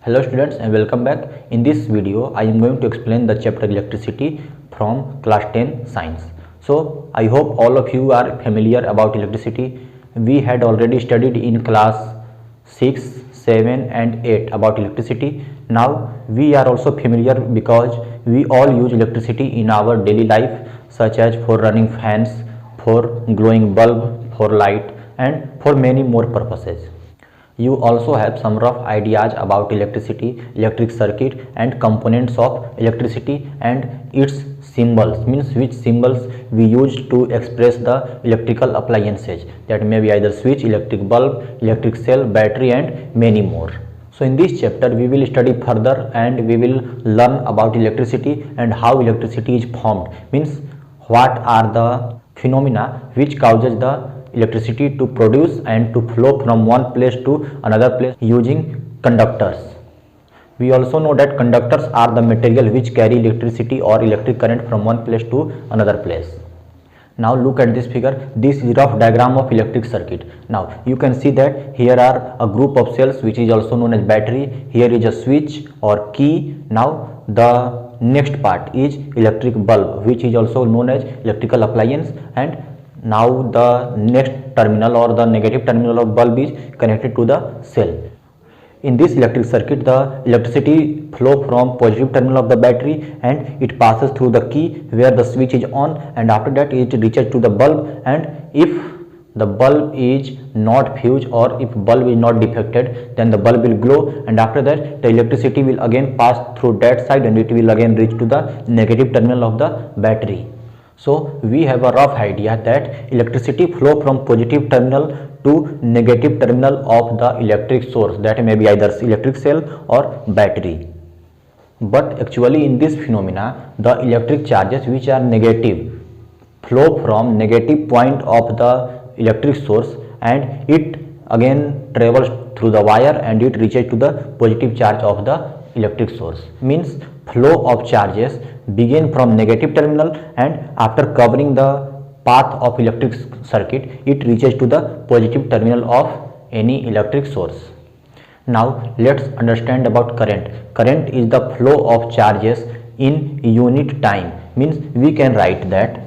Hello students and welcome back. In this video I am going to explain the chapter electricity from class 10 science. So I hope all of you are familiar about electricity. We had already studied in class 6, 7 and 8 about electricity. Now we are also familiar because we all use electricity in our daily life, such as for running fans, for glowing bulb, for light and for many more purposes. You also have some rough ideas about electricity, electric circuit and components of electricity and its symbols, means which symbols we use to express the electrical appliances, that may be either switch, electric bulb, electric cell, battery and many more. So in this chapter we will study further and we will learn about electricity and how electricity is formed, means what are the phenomena which causes the electricity to produce and to flow from one place to another place using conductors. We also know that conductors are the material which carry electricity or electric current from one place to another place. Now look at this figure. This is rough diagram of electric circuit. Now you can see that here are a group of cells which is also known as battery. Here is a switch or key. Now the next part is electric bulb, which is also known as electrical appliance, and now the next terminal or the negative terminal of bulb is connected to the cell. In this electric circuit, the electricity flow from positive terminal of the battery and it passes through the key where the switch is on, and after that it reaches to the bulb, and if the bulb is not fused or if bulb is not defected, then the bulb will glow, and after that the electricity will again pass through that side and it will again reach to the negative terminal of the battery. So we have a rough idea that electricity flow from positive terminal to negative terminal of the electric source, that may be either electric cell or battery. But actually in this phenomena, the electric charges which are negative flow from negative point of the electric source and it again travels through the wire and it reaches to the positive charge of the electric source. Means flow of charges begin from negative terminal and after covering the path of electric circuit it reaches to the positive terminal of any electric source. Now let's understand about current. Current is the flow of charges in unit time, means we can write that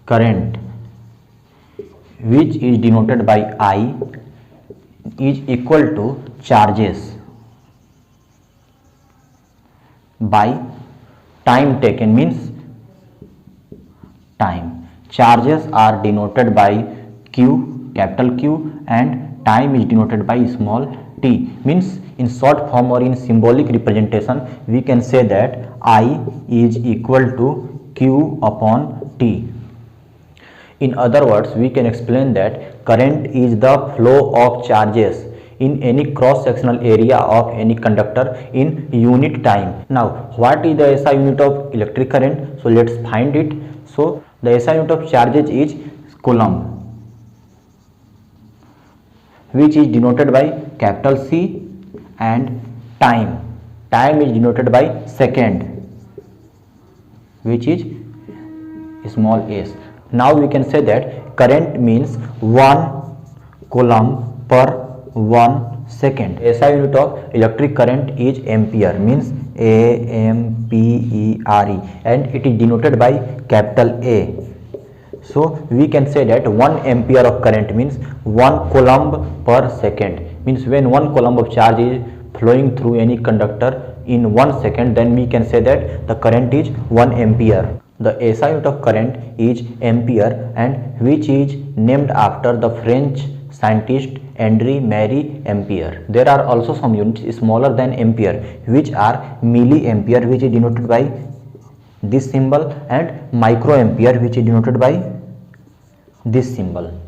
current, which is denoted by I, is equal to charges by time taken, means time. Charges are denoted by Q, capital Q, and time is denoted by small t. Means in short form or in symbolic representation we can say that I is equal to Q upon T. In other words, we can explain that current is the flow of charges in any cross-sectional area of any conductor in unit time. Now, what is the SI unit of electric current? So, let's find it. So, the SI unit of charges is coulomb, which is denoted by capital C, and time. Time is denoted by second, which is small s. Now, we can say that current means 1 coulomb per 1 second. SI unit of electric current is ampere, means AMPERE, and it is denoted by capital A. So we can say that 1 ampere of current means 1 coulomb per second, means when 1 coulomb of charge is flowing through any conductor in 1 second, then we can say that the current is 1 ampere. The SI unit of current is ampere, and which is named after the French scientist Henri Marie Ampere. There are also some units smaller than ampere, which are milliampere, which is denoted by this symbol, and microampere, which is denoted by this symbol.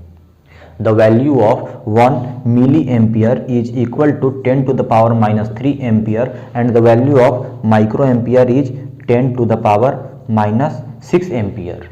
The value of 1 milliampere is equal to 10 to the power minus 3 ampere, and the value of microampere is 10 to the power minus 6 ampere.